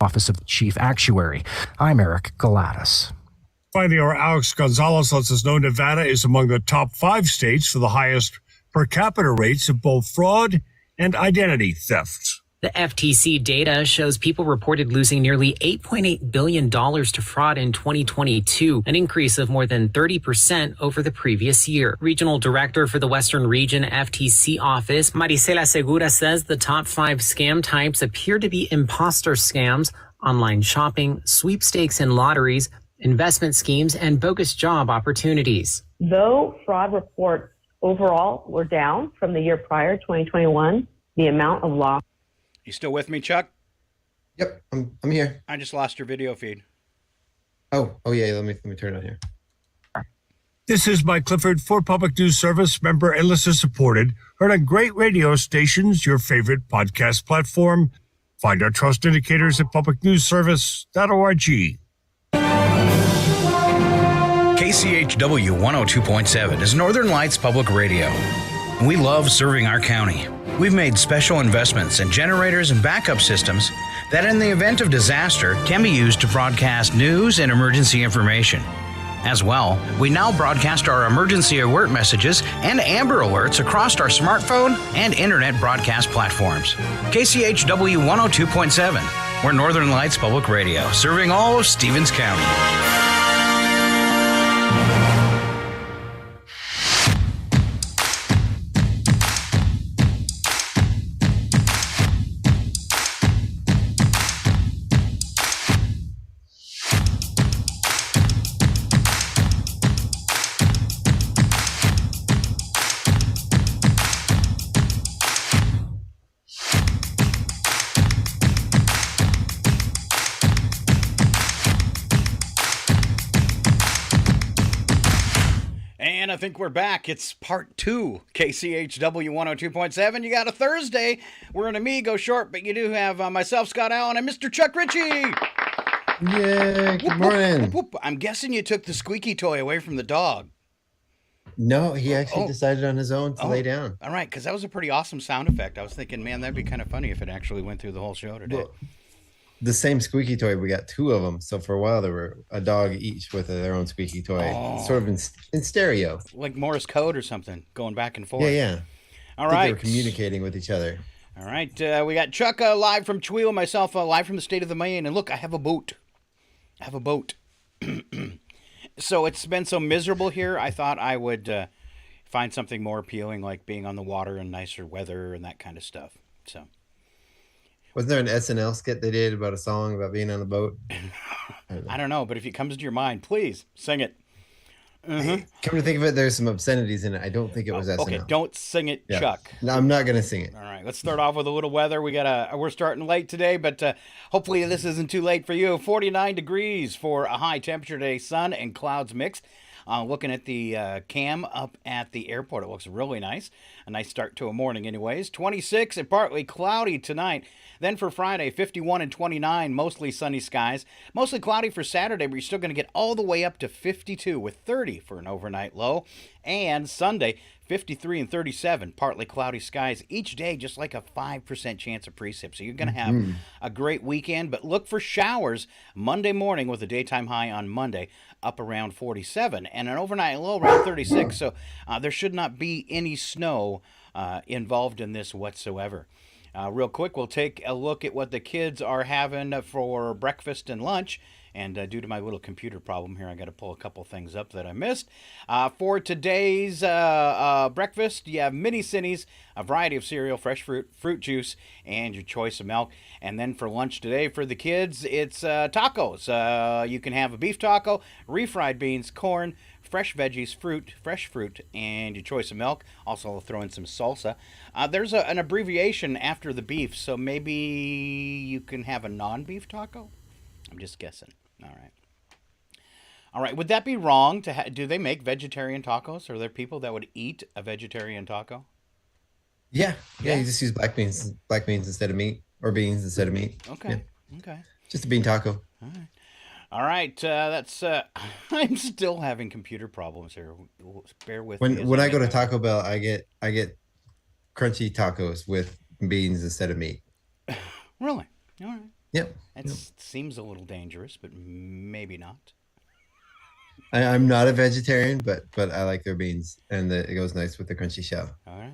Office of the Chief Actuary. I'm Eric Galatas. Finally, our Alex Gonzalez lets us know Nevada is among the top 5 states for the highest per capita rates of both fraud and identity theft. The FTC data shows people reported losing nearly $8.8 billion to fraud in 2022, an increase of more than 30% over the previous year. Regional Director for the Western Region FTC office, Marisela Segura, says the top 5 scam types appear to be imposter scams, online shopping, sweepstakes and lotteries, investment schemes, and bogus job opportunities. Though fraud reports overall were down from the year prior, 2021, the amount of loss. You still with me, Chuck? Yep, I'm here. I just lost your video feed. Oh yeah. Let me turn it on here. This is Mike Clifford for Public News Service, member and listener supported, heard on great radio stations, your favorite podcast platform. Find our trust indicators at publicnewsservice.org. KCHW 102.7 is Northern Lights Public Radio. We love serving our county. We've made special investments in generators and backup systems that in the event of disaster can be used to broadcast news and emergency information. As well, we now broadcast our emergency alert messages and Amber Alerts across our smartphone and internet broadcast platforms. KCHW 102.7, we're Northern Lights Public Radio, serving all of Stevens County. I think we're back. It's part 2, KCHW 102.7. You got a Thursday. We're an Amigo short, but you do have myself, Scott Allen, and Mr. Chuck Ritchie. Yay, good morning. Whoop, whoop. I'm guessing you took the squeaky toy away from the dog. No, he actually decided on his own to lay down. All right, because that was a pretty awesome sound effect. I was thinking, man, that'd be kind of funny if it actually went through the whole show today. Well, the same squeaky toy, we got 2 of them. So for a while, there were a dog each with their own squeaky toy, sort of in stereo. Like Morse code or something, going back and forth. Yeah. All right. They were communicating with each other. All right. We got Chuck live from Cheweel, myself live from the state of the Maine. And look, I have a boat. So it's been so miserable here, I thought I would find something more appealing, like being on the water and nicer weather and that kind of stuff. So. Wasn't there an SNL skit they did about a song about being on a boat? I don't know, but if it comes to your mind, please sing it. Come to think of it, there's some obscenities in it. I don't think it was SNL. Okay, don't sing it, yeah. Chuck. No, I'm not going to sing it. All right, let's start off with a little weather. We're starting late today, but hopefully this isn't too late for you. 49 degrees for a high temperature today, sun and clouds mixed. Looking at the cam up at the airport, it looks really nice. A nice start to a morning anyways. 26 and partly cloudy tonight. Then for Friday, 51 and 29, mostly sunny skies. Mostly cloudy for Saturday, but you're still going to get all the way up to 52 with 30 for an overnight low. And Sunday, 53 and 37, partly cloudy skies each day, just like a 5% chance of precip. So you're going to have a great weekend, but look for showers Monday morning with a daytime high on Monday up around 47 and an overnight low around 36. So there should not be any snow involved in this whatsoever. Real quick, we'll take a look at what the kids are having for breakfast and lunch. And due to my little computer problem here, I got to pull a couple things up that I missed. For today's breakfast, you have mini cinnies, a variety of cereal, fresh fruit juice, and your choice of milk. And then for lunch today, for the kids, it's tacos. You can have a beef taco, refried beans, corn, fresh veggies, fresh fruit, and your choice of milk. Also, I'll throw in some salsa. There's an abbreviation after the beef, so maybe you can have a non-beef taco? I'm just guessing. All right. Would that be wrong? Do they make vegetarian tacos? Are there people that would eat a vegetarian taco? Yeah. You just use black beans instead of meat, or beans instead of meat. Okay. Yeah. Okay. Just a bean taco. All right. That's. I'm still having computer problems here. Bear with me. When I go to Taco Bell, I get crunchy tacos with beans instead of meat. Really? All right. Yep. That seems a little dangerous, but maybe not. I'm not a vegetarian, but I like their beans, and it goes nice with the crunchy shell. All right.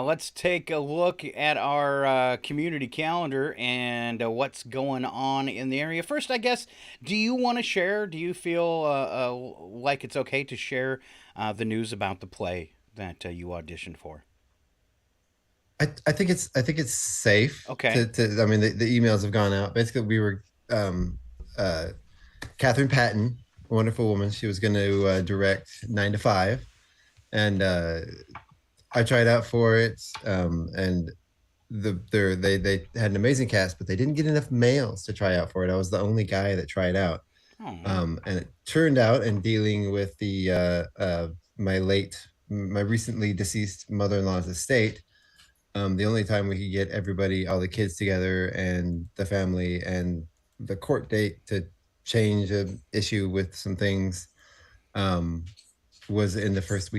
Let's take a look at our community calendar and what's going on in the area. First, I guess, do you want to share? Do you feel like it's okay to share the news about the play that you auditioned for? I think it's safe. Okay. I mean, the emails have gone out. Basically, we were Catherine Patton, a wonderful woman. She was going to direct 9 to 5, and I tried out for it, and they had an amazing cast, but they didn't get enough males to try out for it. I was the only guy that tried out, and it turned out, in dealing with my recently deceased mother-in-law's estate, the only time we could get all the kids together and the family and the court date to change an issue with some things was in the first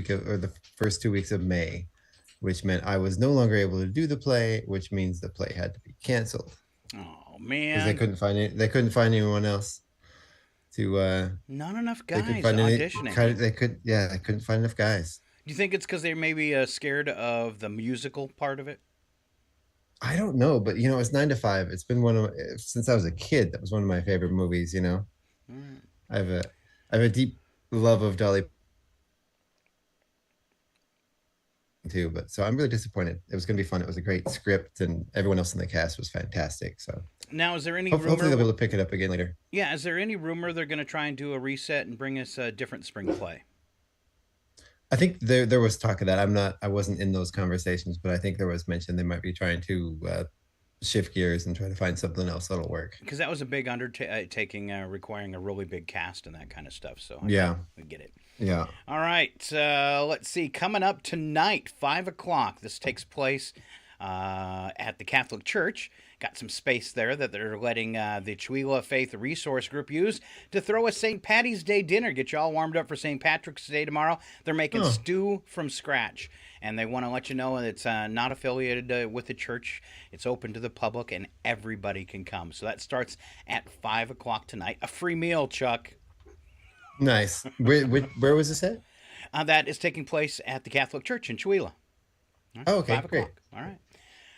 2 weeks of May, which meant I was no longer able to do the play, which means the play had to be canceled. Oh man! Because they couldn't find anyone else to. Not enough guys auditioning. They couldn't find enough guys. Do you think it's because they're maybe scared of the musical part of it? I don't know, but it's 9 to 5. It's been since I was a kid. That was one of my favorite movies. I have a deep love of Dolly too, but so I'm really disappointed. It was going to be fun. It was a great script, and everyone else in the cast was fantastic. So now, is there any hopefully rumor? they'll be able to pick it up again later. Yeah, is there any rumor they're going to try and do a reset and bring us a different spring play? I think there was talk of that. I wasn't in those conversations, but I think there was mention they might be trying to shift gears and try to find something else that'll work. Because that was a big undertaking, requiring a really big cast and that kind of stuff. So we get it. Yeah. All right. Let's see. Coming up tonight, 5 o'clock. This takes place at the Catholic Church. Got some space there that they're letting the Chihuahua Faith Resource Group use to throw a St. Patty's Day dinner. Get you all warmed up for St. Patrick's Day tomorrow. They're making stew from scratch, and they want to let you know it's not affiliated with the church. It's open to the public, and everybody can come. So that starts at 5 o'clock tonight. A free meal, Chuck. Nice. Where was this at? That is taking place at the Catholic Church in Chihuahua. Right, oh, okay, 5 great. o'clock. All right.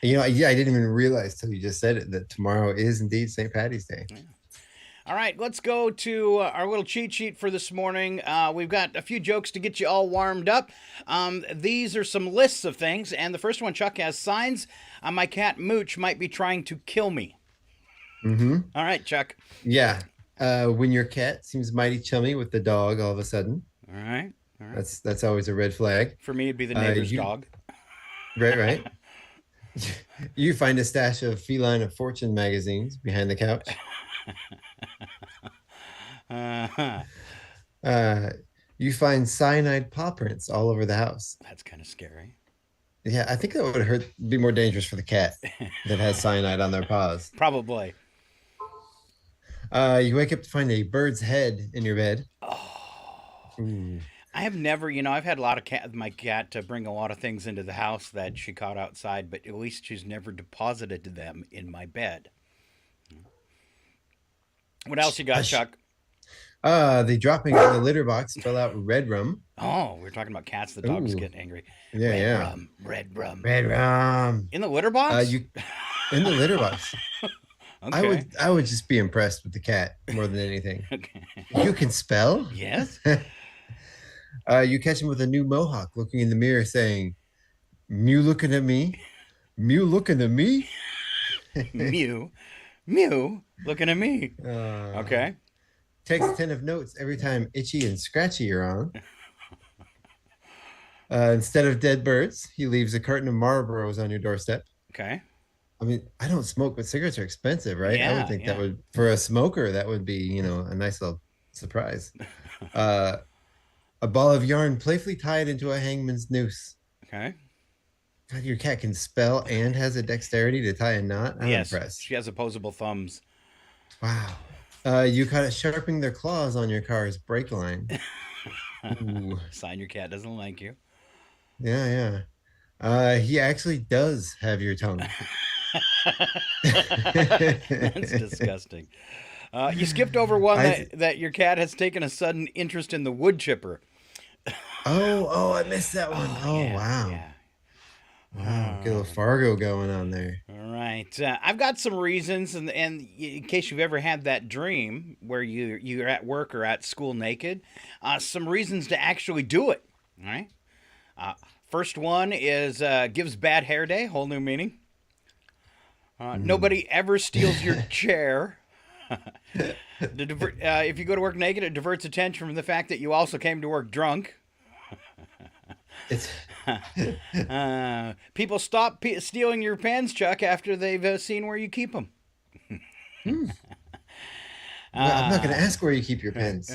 I didn't even realize till you just said it that tomorrow is indeed St. Patty's Day. Yeah. All right, let's go to our little cheat sheet for this morning. We've got a few jokes to get you all warmed up. These are some lists of things, and the first one, Chuck, has signs. My cat Mooch might be trying to kill me. Mm-hmm. All right, Chuck. Yeah. When your cat seems mighty chummy with the dog all of a sudden. All right. That's always a red flag. For me, it'd be the neighbor's dog. Right. You find a stash of Feline of Fortune magazines behind the couch. You find cyanide paw prints all over the house. That's kind of scary. Yeah, I think that would be more dangerous for the cat that has cyanide on their paws. Probably. You wake up to find a bird's head in your bed. Oh. Ooh. I have never, I've had a lot of my cat to bring a lot of things into the house that she caught outside, but at least she's never deposited them in my bed. What else you got, Chuck? The dropping of the litter box fell out red rum. Oh, we're talking about cats. The dog's getting angry. Yeah, Red rum. Red rum. In the litter box? In the litter box. Okay. I would just be impressed with the cat more than anything. Okay. You can spell? Yes. You catch him with a new mohawk, looking in the mirror, saying, "Mew looking at me, Mew looking at me." Mew looking at me. Okay. Takes a 10 of notes every time Itchy and Scratchy are on. Instead of dead birds, he leaves a carton of Marlboros on your doorstep. Okay. I mean, I don't smoke, but cigarettes are expensive, right? Yeah, I would think that would, for a smoker, that would be, a nice little surprise. A ball of yarn playfully tied into a hangman's noose. Okay. God, your cat can spell and has a dexterity to tie a knot. I'm impressed. She has opposable thumbs. Wow. You caught it sharpening their claws on your car's brake line. Ooh. Sign your cat doesn't like you. Yeah. He actually does have your tongue. That's disgusting. You skipped over one that your cat has taken a sudden interest in the wood chipper. I missed that one. Yeah, Wow. Yeah. Wow, get a little Fargo going on there. All right. I've got some reasons, and in case you've ever had that dream where you're at work or at school naked, some reasons to actually do it. All right. First one is gives bad hair day, whole new meaning. Nobody ever steals your chair. If you go to work naked, it diverts attention from the fact that you also came to work drunk. It's People stop stealing your pens, Chuck, after they've seen where you keep them. well, I'm not going to ask where you keep your pens.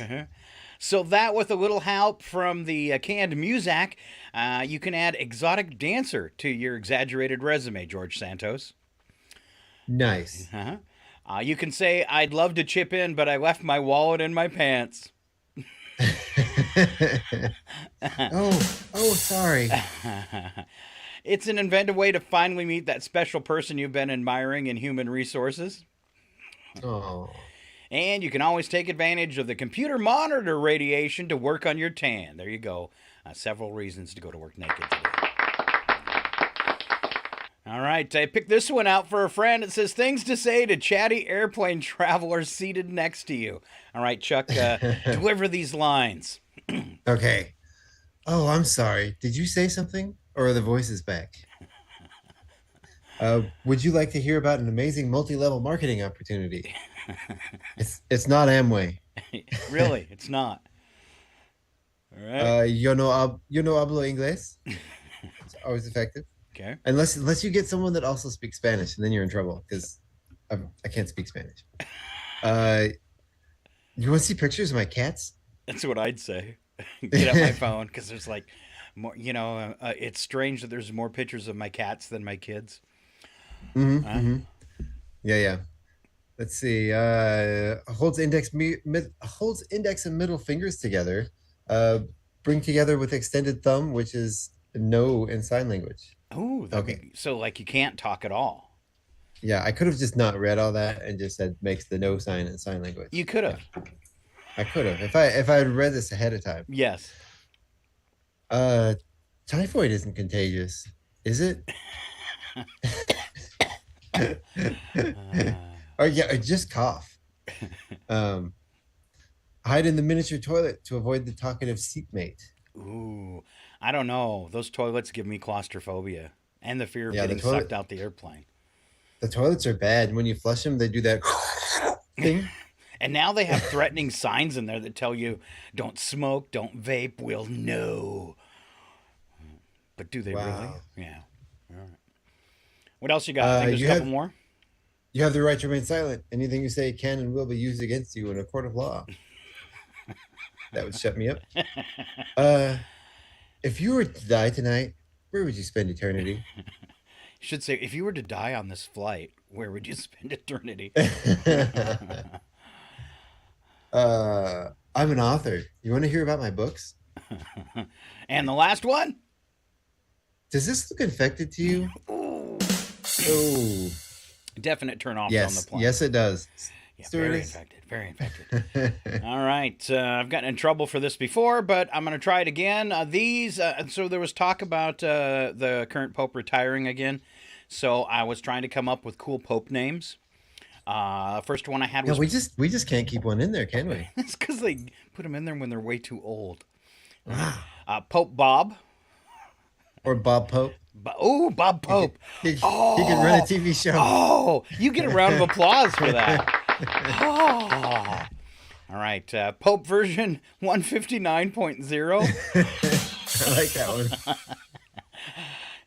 So that, with a little help from the canned Muzak, you can add exotic dancer to your exaggerated resume, George Santos. Nice. You can say, I'd love to chip in, but I left my wallet in my pants. Sorry. It's an inventive way to finally meet that special person you've been admiring in human resources. Oh. And you can always take advantage of the computer monitor radiation to work on your tan. There you go. Several reasons to go to work naked today. All right, I picked this one out for a friend. It says, things to say to chatty airplane travelers seated next to you. All right, Chuck, deliver these lines. Okay. Oh, I'm sorry. Did you say something? Or are the voices back? Would you like to hear about an amazing multi-level marketing opportunity? It's not Amway. Really, it's not. All right. Yo no hablo inglés. It's always effective. Okay. Unless you get someone that also speaks Spanish, and then you're in trouble because I can't speak Spanish. You want to see pictures of my cats? That's what I'd say. Get out my phone, because there's like more. It's strange that there's more pictures of my cats than my kids. Yeah. Let's see. Holds index and middle fingers together. Bring together with extended thumb, which is no in sign language. Oh, okay. So like you can't talk at all. Yeah, I could have just not read all that and just said makes the no sign in sign language. You could have. I could have if I had read this ahead of time. Yes. Typhoid isn't contagious, is it? Just cough. Hide in the miniature toilet to avoid the talkative seatmate. Ooh, I don't know. Those toilets give me claustrophobia and the fear of getting sucked out the airplane. The toilets are bad. When you flush them, they do that thing. And now they have threatening signs in there that tell you, don't smoke, don't vape, we'll know. But do they really? Yeah. All right. What else you got? I think there's a couple more. You have the right to remain silent. Anything you say can and will be used against you in a court of law. That would shut me up. If you were to die tonight, where would you spend eternity? You should say, if you were to die on this flight, where would you spend eternity? I'm an author. You want to hear about my books? And the last one? Does this look infected to you? Oh. Definite turn off on the plane. Yes, it does. Yeah, very infected. All right. I've gotten in trouble for this before, but I'm going to try it again. So there was talk about the current Pope retiring again. So I was trying to come up with cool Pope names. First one I had was... we just can't keep one in there, can we? It's because they put them in there when they're way too old. Pope Bob. Or Bob Pope. Bob Pope. He can run a TV show. Oh, you get a round of applause for that. Oh. All right. Pope version 159.0. I like that one.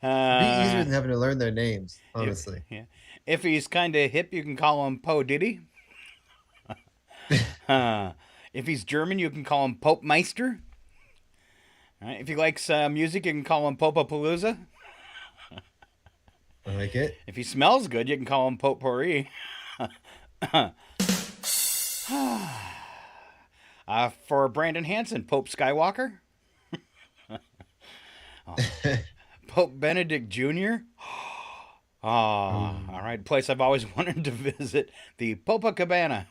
It'd be easier than having to learn their names, honestly. If he's kind of hip, you can call him Po Diddy. If he's German, you can call him Pope Meister. All right. If he likes music, you can call him Popapalooza. I like it. If he smells good, you can call him Potpourri. For Brandon Hansen, Pope Skywalker. Pope Benedict Jr. All right. Place I've always wanted to visit, the Copacabana.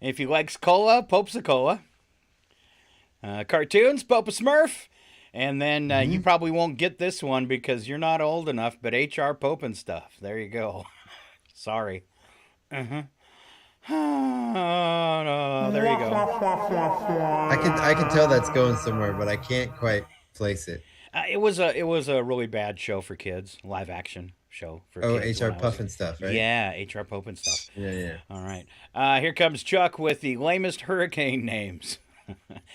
If he likes cola, Pope's a cola. Cartoons, Pope a Smurf. And then you probably won't get this one because you're not old enough, but HR Pope and stuff. There you go. Sorry. Oh, no, there you go. I can tell that's going somewhere, but I can't quite place it. It was a really bad show for kids, live action show for kids. HR Puff and stuff, right? Yeah, HR Pope and stuff. Yeah. All right. Here comes Chuck with the lamest hurricane names.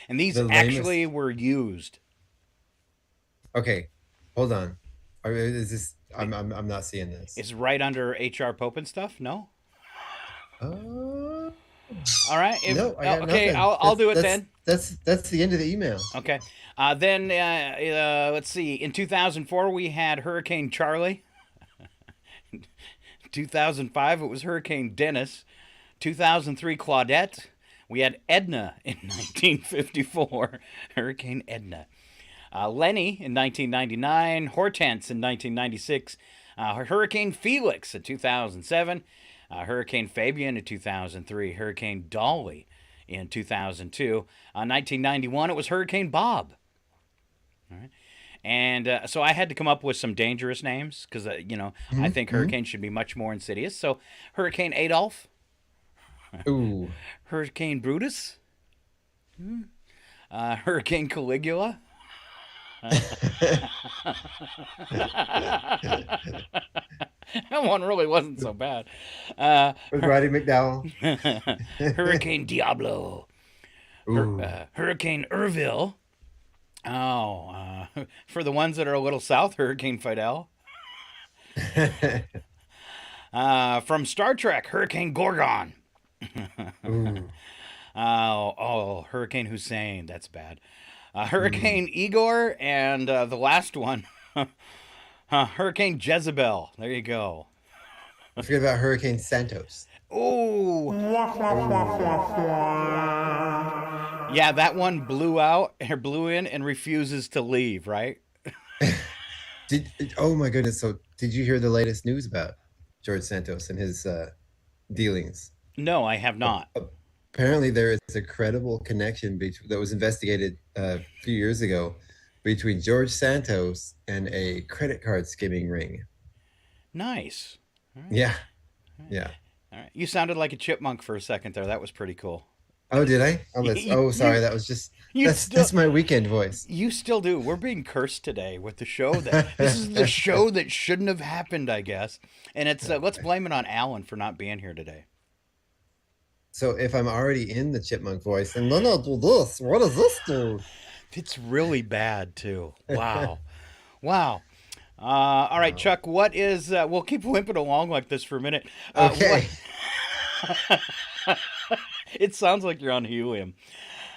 And these actually were used. Okay, hold on. Is this? I'm not seeing this. It's right under HR Pope and stuff. No. All right. No, I got okay. nothing. I'll do it then. That's the end of the email. Okay. Then let's see. In 2004, we had Hurricane Charlie. 2005, it was Hurricane Dennis. 2003, Claudette. We had Edna in 1954. Hurricane Edna. Lenny in 1999. Hortense in 1996. Hurricane Felix in 2007. Hurricane Fabian in 2003. Hurricane Dolly in 2002. 1991, it was Hurricane Bob. All right. And so I had to come up with some dangerous names because, I think hurricanes should be much more insidious. So Hurricane Adolf. Ooh. Hurricane Brutus. Hurricane Caligula. That one really wasn't so bad. With Roddy McDowell. Hurricane Diablo. Hurricane Irville. For the ones that are a little south, Hurricane Fidel. From Star Trek, Hurricane Gorgon. Hurricane Hussein. That's bad. Hurricane Igor, and the last one, Hurricane Jezebel. There you go. I forget about Hurricane Santos. Oh. Yeah, that one blew in and refuses to leave, right? Oh my goodness. So did you hear the latest news about George Santos and his dealings? No, I have not. Apparently there is a credible connection that was investigated a few years ago between George Santos and a credit card skimming ring. Nice. Right. Yeah. All right. You sounded like a chipmunk for a second there. That was pretty cool. Oh, did I? Sorry. That was just that's my weekend voice. You still do. We're being cursed today with the show this is the show that shouldn't have happened, I guess. And it's let's blame it on Alan for not being here today. So if I'm already in the chipmunk voice, and then I'll do this. What does this do? It's really bad too. Wow. Wow. All right, Chuck, what is, we'll keep whipping along like this for a minute. Okay. It sounds like you're on helium.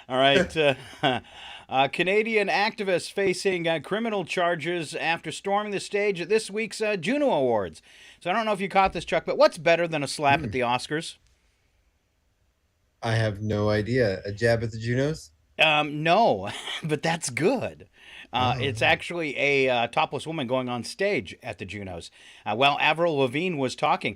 All right. Canadian activist facing criminal charges after storming the stage at this week's Juno Awards. So I don't know if you caught this, Chuck, but what's better than a slap at the Oscars? I have no idea. A jab at the Junos? No, but that's good. It's actually a topless woman going on stage at the Junos. While Avril Lavigne was talking,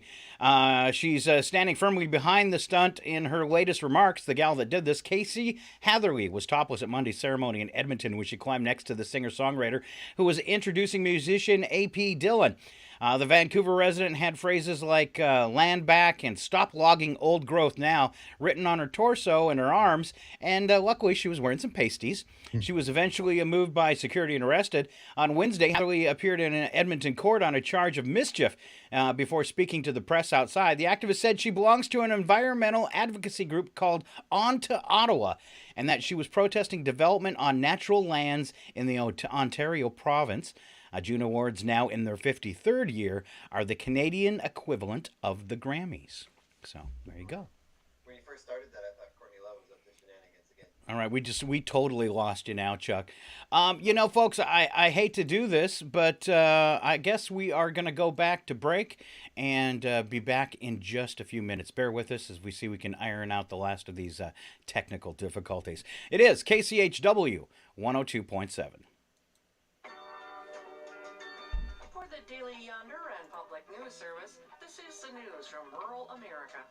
she's standing firmly behind the stunt in her latest remarks. The gal that did this, Casey Hatherley, was topless at Monday's ceremony in Edmonton, where she climbed next to the singer-songwriter who was introducing musician A.P. Dillon. The Vancouver resident had phrases like land back and stop logging old growth now written on her torso and her arms, and luckily she was wearing some pasties. She was eventually moved by security and arrested. On Wednesday, Hatherley appeared in an Edmonton court on a charge of mischief before speaking to the press outside. The activist said she belongs to an environmental advocacy group called On to Ottawa, and that she was protesting development on natural lands in the Ontario province. Juno Awards, now in their 53rd year, are the Canadian equivalent of the Grammys. So, there you go. When you first started that, I thought Courtney Love was up to shenanigans again. All right, we totally lost you now, Chuck. Folks, I hate to do this, but I guess we are going to go back to break and be back in just a few minutes. Bear with us as we see we can iron out the last of these technical difficulties. It is KCHW 102.7. For the Daily Yonder and Public News Service, this is the news from rural America.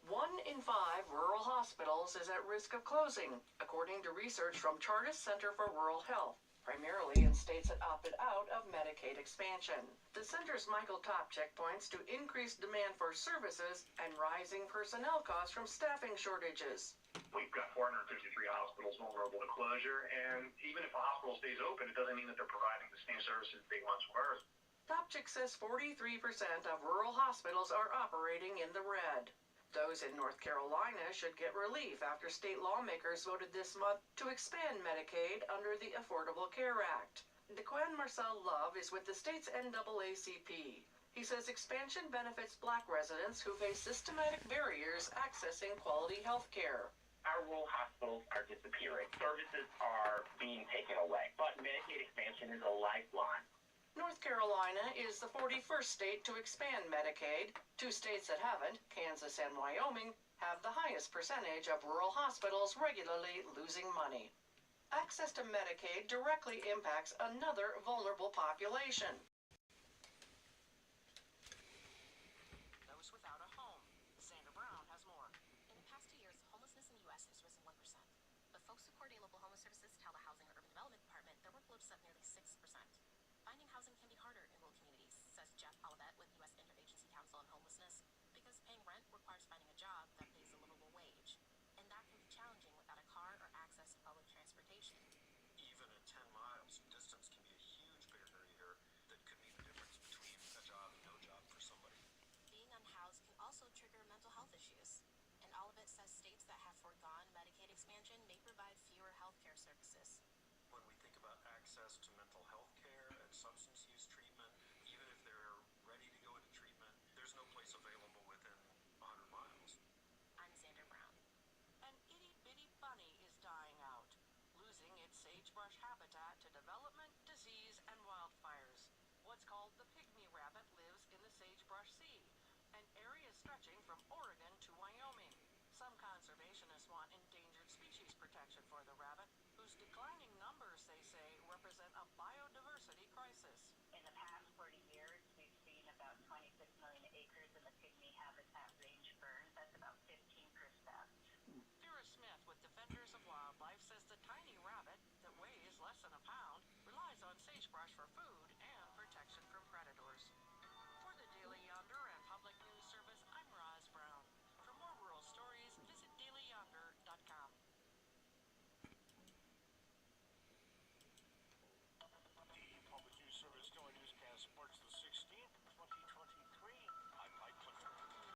1 in 5 rural hospitals is at risk of closing, according to research from Chartis Center for Rural Health, primarily in states that opted out of Medicaid expansion. The center's Michael Topchick points to increased demand for services and rising personnel costs from staffing shortages. We've got 453 hospitals vulnerable to closure, and even if a hospital stays open, it doesn't mean that they're providing the same services they once were. Topchick says 43% of rural hospitals are operating in the red. Those in North Carolina should get relief after state lawmakers voted this month to expand Medicaid under the Affordable Care Act. DeQuan Marcel Love is with the state's NAACP. He says expansion benefits Black residents who face systematic barriers accessing quality health care. Our rural hospitals are disappearing. Services are being taken away, but Medicaid expansion is a lifeline. North Carolina is the 41st state to expand Medicaid. 2 states that haven't, Kansas and Wyoming, have the highest percentage of rural hospitals regularly losing money. Access to Medicaid directly impacts another vulnerable population. Those without a home. Sandra Brown has more. In the past 2 years, homelessness in the U.S. has risen 1%. But folks who coordinate local homeless services tell the Housing or Urban Development Department their workload is up nearly 6%. Finding housing can be harder in rural communities, says Jeff Olivet with U.S. Interagency Council on Homelessness, because paying rent requires finding a job that pays a livable wage, and that can be challenging without a car or access to public transportation. Even at 10 miles, distance can be a huge barrier that could mean the difference between a job and no job for somebody. Being unhoused can also trigger mental health issues, and Olivet says states that have foregone Medicaid expansion may provide fewer health care services. When we think about access to mental health care and substance use treatment, even if they're ready to go into treatment, there's no place available within 100 miles. I'm Sandra Brown. An itty-bitty bunny is dying out, losing its sagebrush habitat to development, disease, and wildfires. What's called the pygmy rabbit lives in the sagebrush sea, an area stretching from Oregon to Wyoming. Some conservationists want endangered species protection for the rabbit, whose declining numbers, they say, represent a biodiversity crisis. In the past 40 years, we've seen about 26 million acres in the pygmy habitat range burned. That's about 15%. Vera Smith with Defenders of Wildlife says the tiny rabbit, that weighs less than a pound, relies on sagebrush for food